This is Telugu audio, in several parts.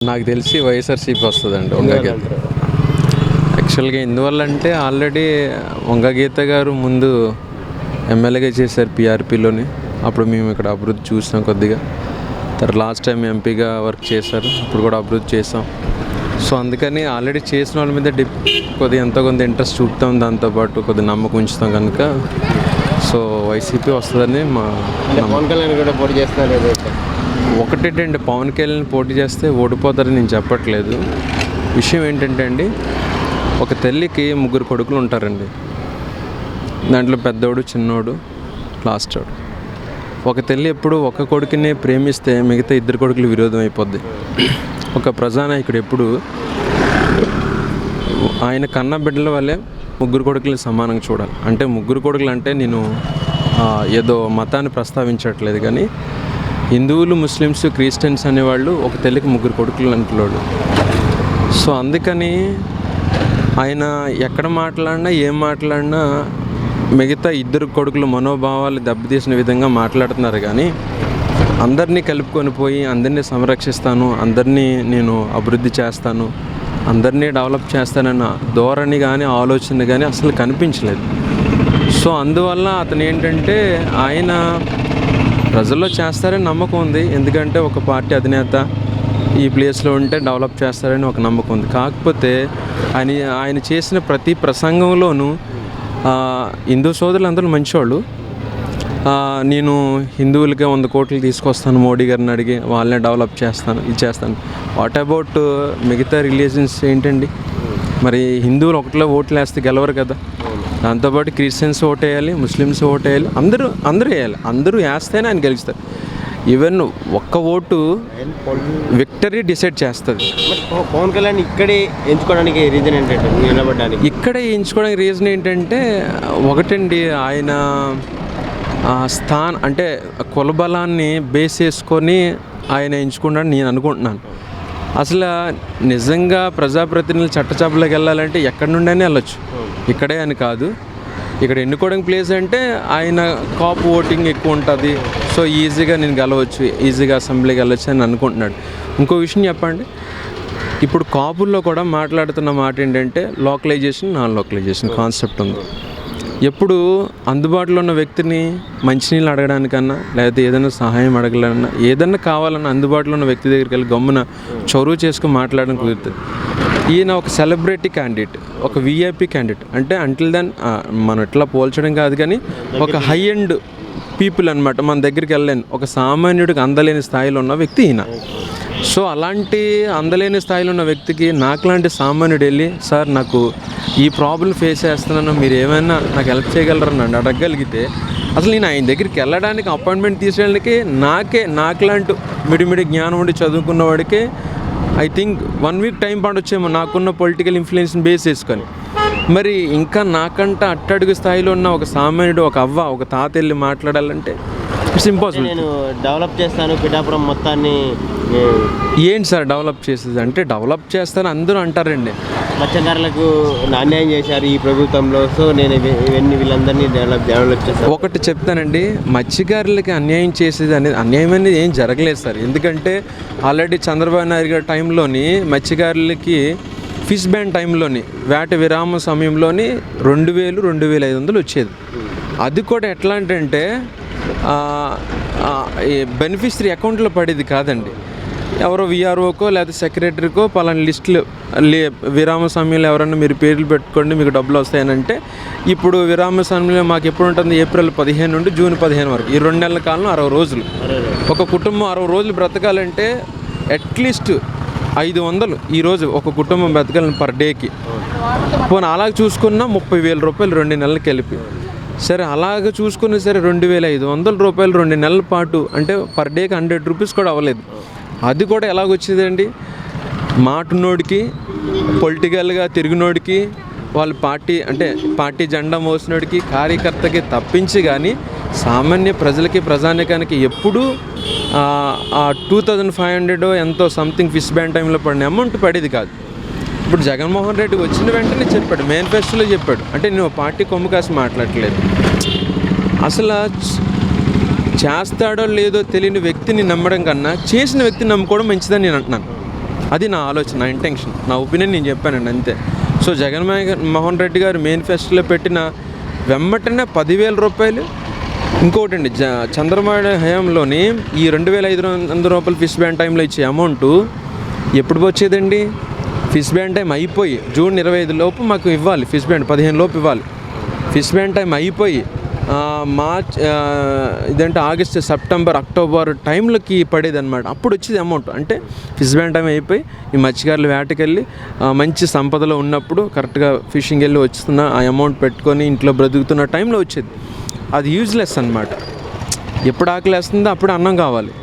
నాకు తెలిసి వైఎస్ఆర్సీపీ వస్తుందండి వంగగీత. యాక్చువల్గా ఎందువల్ల అంటే ఆల్రెడీ వంగగీత గారు ముందు ఎమ్మెల్యేగా చేశారు పిఆర్పిలోని. అప్పుడు మేము ఇక్కడ అభివృద్ధి చూసాం కొద్దిగా. తర్వాత లాస్ట్ టైం ఎంపీగా వర్క్ చేశారు, అప్పుడు కూడా అభివృద్ధి చేసాం. సో అందుకని ఆల్రెడీ చేసిన వాళ్ళ మీద కొద్దిగా ఎంతో కొంత ఇంట్రెస్ట్ చూపుతాం, దాంతోపాటు కొద్దిగా నమ్మకం ఉంచుతాం కనుక సో వైసీపీ వస్తుందని మా పవన్ కళ్యాణ్ కూడా పోటీ చేస్తున్నారు. ఒకటేంటండి, పవన్ కళ్యాణ్ పోటీ చేస్తే ఓడిపోతారని నేను చెప్పట్లేదు. విషయం ఏంటంటే అండి, ఒక తల్లికి 3 కొడుకులు ఉంటారండి. దాంట్లో పెద్దోడు, చిన్నోడు, లాస్టోడు. ఒక తల్లి ఎప్పుడు ఒక కొడుకునే ప్రేమిస్తే మిగతా 2 కొడుకులు విరోధం అయిపోద్ది. ఒక ప్రజానాయకుడు ఎప్పుడు ఆయన కన్న బిడ్డల వల్లే 3 కొడుకులు సమానంగా చూడాలి. అంటే 3 కొడుకులు అంటే నేను ఏదో మతాన్ని ప్రస్తావించట్లేదు, కానీ హిందువులు, ముస్లిమ్స్, క్రిస్టియన్స్ అనేవాళ్ళు ఒక తల్లికి 3 కొడుకులు అంటున్నాడు. సో అందుకని ఆయన ఎక్కడ మాట్లాడినా, ఏం మాట్లాడినా మిగతా 2 కొడుకుల మనోభావాలు దెబ్బతీసిన విధంగా మాట్లాడుతున్నారు. కానీ అందరినీ కలుపుకొని పోయి అందరినీ సంరక్షిస్తాను, అందరినీ నేను అభివృద్ధి చేస్తాను, అందరినీ డెవలప్ చేస్తానన్న ధోరణి కానీ ఆలోచన కానీ అసలు కనిపించలేదు. సో అందువల్ల అతను ఏంటంటే ఆయన ప్రజల్లో చేస్తారని నమ్మకం ఉంది. ఎందుకంటే ఒక పార్టీ అధినేత ఈ ప్లేస్లో ఉంటే డెవలప్ చేస్తారని ఒక నమ్మకం ఉంది. కాకపోతే ఆయన చేసిన ప్రతి ప్రసంగంలోనూ హిందూ సోదరులు అందరూ మంచివాళ్ళు, నేను హిందువులకే 100 కోట్లు తీసుకొస్తాను, మోడీ గారిని అడిగి వాళ్ళనే డెవలప్ చేస్తాను, ఇది చేస్తాను. వాట్ అబౌట్ మిగతా రిలీజియన్స్ ఏంటండి? మరి హిందువులు ఒకటిలో ఓట్లు వేస్తే గెలవరు కదా. దాంతోపాటు క్రిస్టియన్స్ ఓటేయాలి, ముస్లిమ్స్ ఓటేయాలి, అందరూ వేయాలి. అందరూ వేస్తేనే ఆయన గెలుస్తారు. ఈవెన్ ఒక్క ఓటు విక్టరీ డిసైడ్ చేస్తుంది. పవన్ కళ్యాణ్ ఇక్కడే ఎంచుకోవడానికి రీజన్ ఏంటంటే, నిలబడడానికి ఇక్కడే ఎంచుకోవడానికి రీజన్ ఏంటంటే ఒకటండి, ఆయన అంటే కులబలాన్ని బేస్ చేసుకొని ఆయన ఎంచుకున్నాడని నేను అనుకుంటున్నాను. అసలు నిజంగా ప్రజాప్రతినిధులు చట్టసభలోకి వెళ్ళాలంటే ఎక్కడి నుండైనా వెళ్ళొచ్చు, ఇక్కడే అని కాదు. ఇక్కడ ఎన్నుకోవడానికి ప్లేస్ అంటే ఆయన కాపు ఓటింగ్ ఎక్కువ ఉంటుంది, సో ఈజీగా నేను గెలవచ్చు, ఈజీగా అసెంబ్లీకి వెళ్ళొచ్చు అని అనుకుంటున్నాడు. ఇంకో విషయం చెప్పండి, ఇప్పుడు కాపుల్లో కూడా మాట్లాడుతున్న మాట ఏంటంటే లోకలైజేషన్, నాన్ లోకలైజేషన్ కాన్సెప్ట్ ఉంది. ఎప్పుడు అందుబాటులో ఉన్న వ్యక్తిని మంచినీళ్ళు అడగడానికన్నా, లేకపోతే ఏదైనా సహాయం అడగాలన్నా, ఏదన్నా కావాలన్నా అందుబాటులో ఉన్న వ్యక్తి దగ్గరికి వెళ్ళి గమ్మున చొరువు చేసుకుని మాట్లాడడం కుదురుతుంది. ఈయన ఒక సెలబ్రిటీ క్యాండిడేట్, ఒక విఐపి క్యాండిడేట్. అంటే అంటిల్ దెన్ మనం ఎట్లా పోల్చడం కాదు, కానీ ఒక హై ఎండ్ పీపుల్ అనమాట. మన దగ్గరికి వెళ్ళలేని, ఒక సామాన్యుడికి అందలేని స్థాయిలో ఉన్న వ్యక్తి ఈయన. సో అలాంటి అందలేని స్థాయిలో ఉన్న వ్యక్తికి నాకులాంటి సామాన్యుడు వెళ్ళి, సార్ నాకు ఈ ప్రాబ్లం ఫేస్ చేస్తున్నాను, మీరు ఏమైనా నాకు హెల్ప్ చేయగలరని నన్ను అడగగలిగితే, అసలు నేను ఆయన దగ్గరికి వెళ్ళడానికి, అపాయింట్మెంట్ తీసేయడానికి నాకులాంటి మిడిమిడి జ్ఞానం ఉండి చదువుకున్న వాడికి ఐ థింక్ 1 వీక్ టైం పడొచ్చేమో, నాకున్న పొలిటికల్ ఇన్ఫ్లుయెన్స్ని బేస్ చేసుకొని. మరి ఇంకా నాకంట అట్టడుగు స్థాయిలో ఉన్న ఒక సామాన్యుడు, ఒక అవ్వ, ఒక తాత వెళ్ళి మాట్లాడాలంటే ఇట్స్ ఇంపాసిబుల్. నేను డెవలప్ చేస్తాను పిఠాపురం మొత్తాన్ని. ఏంటి సార్ డెవలప్ చేసేది అంటే? డెవలప్ చేస్తాను అందరూ అంటారండి. మత్స్యకారులకు అన్యాయం చేశారు ఈ ప్రభుత్వంలో, సో నేను వీళ్ళందరినీ డెవలప్ చేస్తాను. ఒకటి చెప్తానండి, మత్స్యకారులకి అన్యాయం చేసేది అనేది అన్యాయం అనేది ఏం జరగలేదు సార్. ఎందుకంటే ఆల్రెడీ చంద్రబాబు నాయుడు గారి టైంలోని మత్స్యకారులకి ఫిష్ బ్యాన్ టైంలోని వేట విరామ సమయంలోని 2000, 2500 వచ్చేది. అది కూడా ఎట్లా అంటే బెనిఫిషరీ అకౌంట్లో పడేది కాదండి. ఎవరో విఆర్ఓకో లేదా సెక్రటరీకో పలానా లిస్టులు విరామ సమయంలో ఎవరన్నా మీరు పేర్లు పెట్టుకోండి మీకు డబ్బులు వస్తాయనంటే, ఇప్పుడు విరామ సమయంలో మాకు ఎప్పుడు ఉంటుంది, ఏప్రిల్ 15 నుండి జూన్ 15 వరకు, ఈ 2 నెలల కాలంలో 60 రోజులు. ఒక కుటుంబం 60 రోజులు బ్రతకాలంటే అట్లీస్ట్ 500 ఈరోజు ఒక కుటుంబం బ్రతకాలని పర్ డేకి. పోనీ అలాగ చూసుకున్నా 30,000 రూపాయలు 2 నెలలకి వెళ్ళిపోయి. సరే అలాగ చూసుకున్నా సరే 2,500 రూపాయలు 2 నెలల పాటు అంటే పర్ డేకి 100 రూపీస్ కూడా అవ్వలేదు. అది కూడా ఎలాగొచ్చేదండి, మాటునోడికి, పొలిటికల్గా తిరిగినోడికి, వాళ్ళ పార్టీ జెండా మోసినోడికి, కార్యకర్తకి తప్పించి కానీ సామాన్య ప్రజలకి, ప్రజానికానికి ఎప్పుడూ 2,500 ఎంతో సంథింగ్ ఫిష్ బ్యాన్ టైంలో పడిన అమౌంట్ పడేది కాదు. ఇప్పుడు జగన్మోహన్ రెడ్డి వచ్చిన వెంటనే చెప్పాడు, మేనిఫెస్టోలో చెప్పాడు. అంటే నేను పార్టీ కొమ్ము కాసి మాట్లాడట్లేదు, అసలు చేస్తాడో లేదో తెలియని వ్యక్తిని నమ్మడం కన్నా చేసిన వ్యక్తిని నమ్ముకోవడం మంచిదని నేను అంటున్నాను. అది నా ఆలోచన, నా ఇంటెన్షన్, నా ఒపీనియన్ నేను చెప్పానండి అంతే. సో జగన్మోహన్ రెడ్డి గారు మేనిఫెస్టోలో పెట్టిన వెంబటనే 10,000 రూపాయలు. ఇంకోటి అండి, చంద్రబాబు హయాంలోని ఈ 2,500 రూపాయలు ఫిష్ బ్యాండ్ టైంలో ఇచ్చే అమౌంట్ ఎప్పుడు వచ్చేదండి? ఫిష్ బ్యాండ్ టైం అయిపోయి జూన్ 25 లోపు మాకు ఇవ్వాలి, ఫిష్ బ్యాండ్ 15 లోపు ఇవ్వాలి. ఫిష్ బ్యాండ్ టైం అయిపోయి మార్చ్ ఇదంటే ఆగస్టు, సెప్టెంబర్, అక్టోబర్ టైంలోకి పడేది అనమాట. అప్పుడు వచ్చేది అమౌంట్. అంటే ఫిష్ బ్యాండ్ టైం అయిపోయి ఈ మత్స్యకారులు వేటకెళ్ళి మంచి సంపదలో ఉన్నప్పుడు కరెక్ట్గా ఫిషింగ్ వెళ్ళి వస్తున్న ఆ అమౌంట్ పెట్టుకొని ఇంట్లో బ్రతుకుతున్న టైంలో వచ్చేది. అది యూజ్లెస్ అనమాట. ఎప్పుడు ఆకలి వేస్తుందో అప్పుడు అన్నం కావాలి.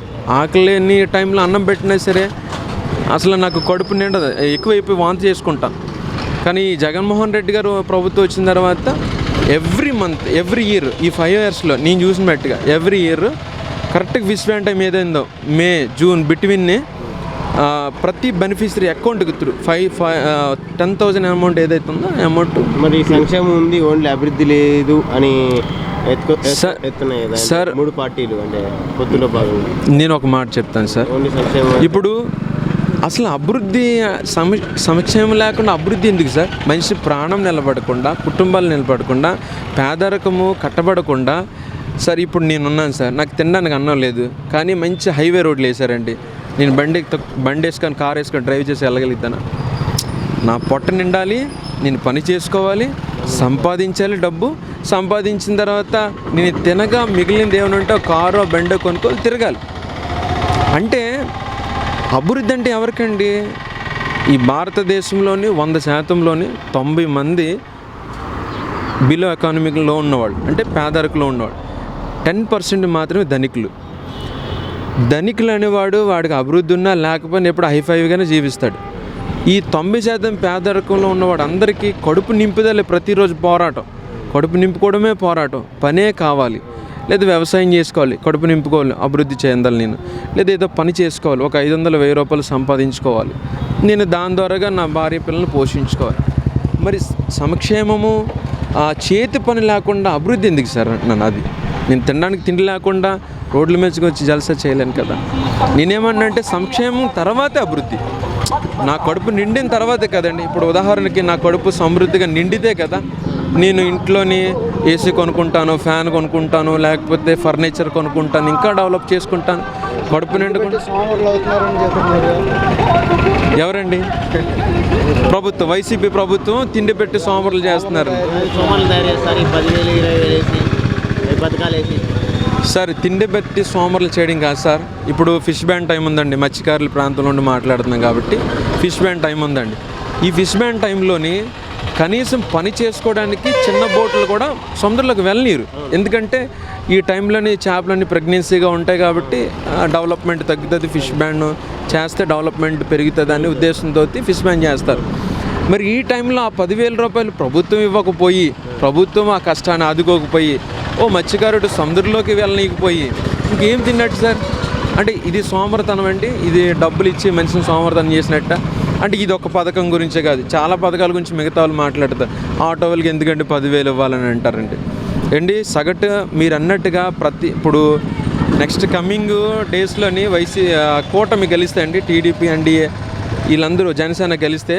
ఆకలి లేని టైంలో అన్నం పెట్టినా సరే అసలు నాకు కడుపు నిండదు, ఎక్కువైపోయి వాంతి చేసుకుంటాను. కానీ జగన్మోహన్ రెడ్డి గారు ప్రభుత్వం వచ్చిన తర్వాత ఎవ్రీ మంత్, ఎవ్రీ ఇయర్, ఈ 5 yearsలో నేను చూసిన బట్టిగా ఎవ్రీ ఇయర్ కరెక్ట్గా ఫిష్ బ్యాండ్ టైం ఏదైందో మే, జూన్ బిట్వీన్నే ప్రతి బెనిఫిషరీ అకౌంట్కి త్రూ 10,000 అమౌంట్ ఏదైతే ఉందో అమౌంట్. మరి సంక్షేమం ఉంది, ఓన్లీ అభివృద్ధి లేదు అని ఎత్తున్నాయి కదా సార్ 3 పార్టీలు, అంటే పొత్తులో భాగంగా. నేను ఒక మాట చెప్తాను సార్. ఓన్లీ సంక్షేమం. ఇప్పుడు అసలు అభివృద్ధి సంక్షేమం లేకుండా అభివృద్ధి ఎందుకు సార్? మనిషి ప్రాణం నిలబడకుండా, కుటుంబాలు నిలబడకుండా, పేదరికము కట్టబడకుండా. సార్ ఇప్పుడు నేనున్నాను సార్, నాకు తినడానికి అన్నం లేదు, కానీ మంచి హైవే రోడ్లు వేసారండి. నేను బండి వేసుకొని, కార్ వేసుకొని డ్రైవ్ చేసి వెళ్ళగలుగుతాను? నా పొట్ట నిండాలి, నేను పని చేసుకోవాలి, సంపాదించాలి, డబ్బు సంపాదించిన తర్వాత నేను తినగా మిగిలినది ఏమైనా ఉంటే కారో బండో కొనుక్కొని తిరగాలి. అంటే అభివృద్ధి అంటే ఎవరికండి? ఈ భారతదేశంలోని 100%లోని 90 మంది బిలో ఎకానమిక్లో ఉన్నవాళ్ళు, అంటే పేదరికలో ఉన్నవాళ్ళు. 10% మాత్రమే ధనికులు. ధనికులు అనేవాడు వాడికి అభివృద్ధి ఉన్నా లేకపోయినా ఎప్పుడు హైఫైవ్గానే జీవిస్తాడు. ఈ 90% పేదరికంలో ఉన్నవాడు అందరికీ కడుపు నింపుదలే ప్రతిరోజు పోరాటం. కడుపు నింపుకోవడమే పోరాటం. పనే కావాలి, లేదా వ్యవసాయం చేసుకోవాలి, కడుపు నింపుకోవాలి, అభివృద్ధి చెందాలి నేను, లేదా ఏదో పని చేసుకోవాలి, ఒక 500-1000 రూపాయలు సంపాదించుకోవాలి, నేను దాని ద్వారాగా నా భార్య పిల్లల్ని పోషించుకోవాలి. మరి సంక్షేమము చేతి పని లేకుండా అభివృద్ధి ఎందుకు సార్ అంటున్నాను. అది నేను తినడానికి తిండి లేకుండా రోడ్ల మీదకి వచ్చి జలసా చేయలేను కదా. నేనేమన్నా అంటే సంక్షేమం తర్వాతే అభివృద్ధి. నా కడుపు నిండిన తర్వాతే కదండి. ఇప్పుడు ఉదాహరణకి నా కడుపు సమృద్ధిగా నిండితే కదా నేను ఇంట్లోని ఏసీ కొనుక్కుంటాను, ఫ్యాన్ కొనుక్కుంటాను, లేకపోతే ఫర్నిచర్ కొనుక్కుంటాను, ఇంకా డెవలప్ చేసుకుంటాను. కడుపు నిండుకుంటా ఎవరండి? ప్రభుత్వం, వైసీపీ ప్రభుత్వం తిండి పెట్టి సోమరులు చేస్తున్నారు సార్. తిండి పెట్టి సోమరులు చేయడం కాదు సార్. ఇప్పుడు ఫిష్ బ్యాండ్ టైం ఉందండి, మత్స్యకారుల ప్రాంతంలో నుండి మాట్లాడుతున్నాం కాబట్టి ఫిష్ బ్యాండ్ టైం ఉందండి. ఈ ఫిష్ బ్యాండ్ టైంలోని కనీసం పని చేసుకోవడానికి చిన్న బోట్లు కూడా సముద్రంలోకి వెళ్ళనీరు. ఎందుకంటే ఈ టైంలోని చేపలన్నీ ప్రెగ్నెన్సీగా ఉంటాయి కాబట్టి డెవలప్మెంట్ తగ్గుతుంది. ఫిష్ బ్యాండ్ చేస్తే డెవలప్మెంట్ పెరుగుతుంది అనే ఉద్దేశంతో ఫిష్ బ్యాండ్ చేస్తారు. మరి ఈ టైంలో ఆ 10,000 రూపాయలు ప్రభుత్వం ఇవ్వకపోయి, ప్రభుత్వం ఆ కష్టాన్ని ఆదుకోకపోయి, మత్స్యకారుడు సముద్రంలోకి వెళ్ళనీకపోయి ఇంకేం తిన్నట్టు సార్? అంటే ఇది సోమరితనం అండి. ఇది డబ్బులు ఇచ్చి మనిషిని సోమరితనం చేసినట్ట. అంటే ఇది ఒక పథకం గురించే కాదు, చాలా పథకాల గురించి మిగతా వాళ్ళు మాట్లాడతారు. ఆటో వాళ్ళకి ఎందుకంటే 10,000 ఇవ్వాలని అంటారండి. సగటు మీరు అన్నట్టుగా ఇప్పుడు నెక్స్ట్ కమింగ్ డేస్లోని కూటమి గెలిస్తే అండి, టీడీపీ, ఎన్డీఏ వీళ్ళందరూ జనసేన గెలిస్తే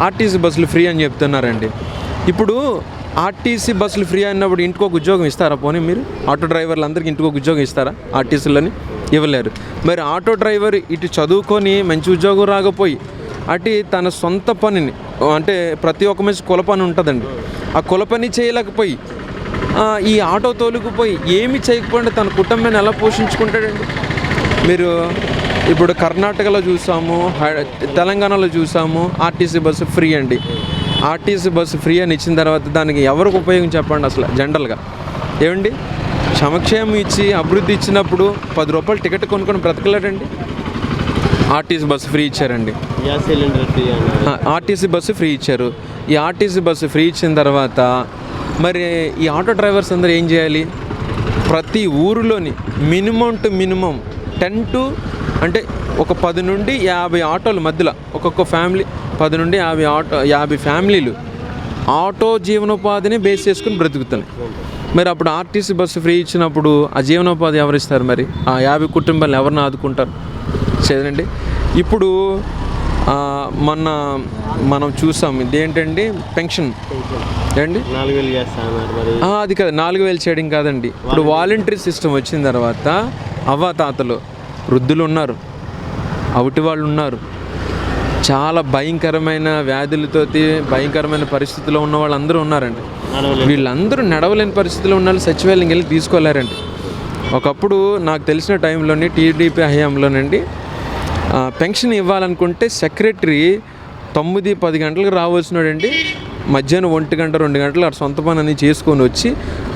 ఆర్టీసీ బస్సులు ఫ్రీ అని చెప్తున్నారండి. ఇప్పుడు ఆర్టీసీ బస్సులు ఫ్రీ అన్నప్పుడు ఇంటికి ఒక ఉద్యోగం ఇస్తారా? పోనీ మీరు ఆటో డ్రైవర్లు అందరికీ ఇంటికి ఒక ఉద్యోగం ఇస్తారా? ఆర్టీసీలోని ఇవ్వలేరు. మరి ఆటో డ్రైవర్ ఇటు చదువుకొని మంచి ఉద్యోగం రాకపోయి అటు తన సొంత పనిని, అంటే ప్రతి ఒక్క మనిషి కుల పని ఉంటుందండి, ఆ కుల పని చేయలేకపోయి ఈ ఆటో తోలుకుపోయి ఏమి చేయకపోతే తన కుటుంబాన్ని ఎలా పోషించుకుంటాడండి? మీరు ఇప్పుడు కర్ణాటకలో చూసాము, తెలంగాణలో చూసాము, ఆర్టీసీ బస్సు ఫ్రీ అండి. ఆర్టీసీ బస్సు ఫ్రీ అని ఇచ్చిన తర్వాత దానికి ఎవరికి ఉపయోగం చెప్పండి అసలు జనరల్గా? ఏమండి, సంక్షేమం ఇచ్చి అభివృద్ధి ఇచ్చినప్పుడు 10 రూపాయలు టికెట్ కొనుక్కొని బ్రతకలేడండి. ఆర్టీసీ బస్సు ఫ్రీ ఇచ్చారండి, gas cylinder free, RTC bus free ఇచ్చారు. ఈ ఆర్టీసీ బస్సు ఫ్రీ ఇచ్చిన తర్వాత మరి ఈ ఆటో డ్రైవర్స్ అందరూ ఏం చేయాలి? ప్రతి ఊరిలోని మినిమం 10 అంటే ఒక 10 నుండి 50 ఆటోల మధ్యలో ఒక్కొక్క ఫ్యామిలీ 10 నుండి 50 ఫ్యామిలీలు ఆటో జీవనోపాధిని బేస్ చేసుకుని బ్రతుకుతున్నాయి. మరి అప్పుడు ఆర్టీసీ బస్సు ఫ్రీ ఇచ్చినప్పుడు ఆ జీవనోపాధి ఎవరు ఇస్తారు? మరి ఆ 50 కుటుంబాలు ఎవరిని ఆదుకుంటారు? చేదండి. ఇప్పుడు మొన్న మనం చూసాం ఇదేంటండి పెన్షన్ ఏండి 4,000 చేస్తా అన్నారు మరి. అది కాదు 4,000 చేయడం కాదండి. ఇప్పుడు వాలంటరీ సిస్టమ్ వచ్చిన తర్వాత అవ్వాతాతలు వృద్ధులు ఉన్నారు, అవుటి వాళ్ళు ఉన్నారు, చాలా భయంకరమైన వ్యాధులతోటి భయంకరమైన పరిస్థితిలో ఉన్న వాళ్ళందరూ ఉన్నారండి. వీళ్ళందరూ నడవలేని పరిస్థితిలో ఉన్న వాళ్ళు సచివాలయం వెళ్ళి తీసుకోలేరండి. ఒకప్పుడు నాకు తెలిసిన టైంలోని టీడీపీ హయాంలోనండి పెన్షన్ ఇవ్వాలనుకుంటే సెక్రటరీ 9-10 గంటలకు రావాల్సినాడండి. మధ్యాహ్నం 1 గంట 2 గంటలు ఆ సొంత పని అని చేసుకొని వచ్చి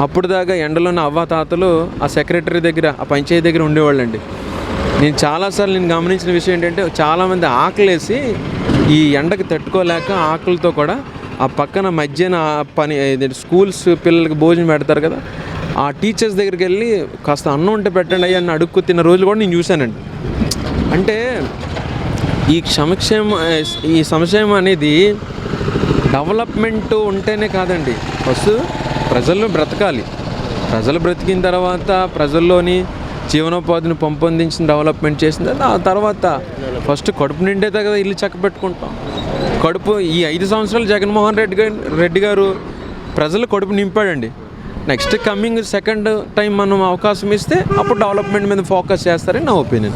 అప్పుడు దాకా ఎండలోని అవ్వాతాతలు ఆ సెక్రటరీ దగ్గర ఆ పంచాయతీ దగ్గర ఉండేవాళ్ళండి. నేను చాలాసార్లు నేను గమనించిన విషయం ఏంటంటే చాలామంది ఆకలేసి ఈ ఎండకు తట్టుకోలేక ఆకలితో కూడా ఆ పక్కన మధ్యాహ్నం పని స్కూల్స్ పిల్లలకి భోజనం పెడతారు కదా, ఆ టీచర్స్ దగ్గరికి వెళ్ళి కాస్త అన్నం ఉంటే పెట్టండి అయ్యా అని అడుక్కు తిన్న రోజులు కూడా నేను చూశానండి. అంటే ఈ సంక్షేమం అనేది డెవలప్మెంట్ ఉంటేనే కాదండి, ఫస్ట్ ప్రజలు బ్రతకాలి. ప్రజలు బ్రతికిన తర్వాత ప్రజల్లోని జీవనోపాధిని పెంపొందించిన డెవలప్మెంట్ చేసిన ఆ తర్వాత ఫస్ట్ కడుపు నిండేదే కదా ఇల్లు చక్క పెట్టుకుంటాం. కడుపు ఈ 5 సంవత్సరాలు జగన్మోహన్ రెడ్డి గారు ప్రజలు కడుపు నింపాడండి. నెక్స్ట్ కమింగ్ సెకండ్ టైం మనం అవకాశం ఇస్తే అప్పుడు డెవలప్మెంట్ మీద ఫోకస్ చేస్తారని నా ఒపీనియన్.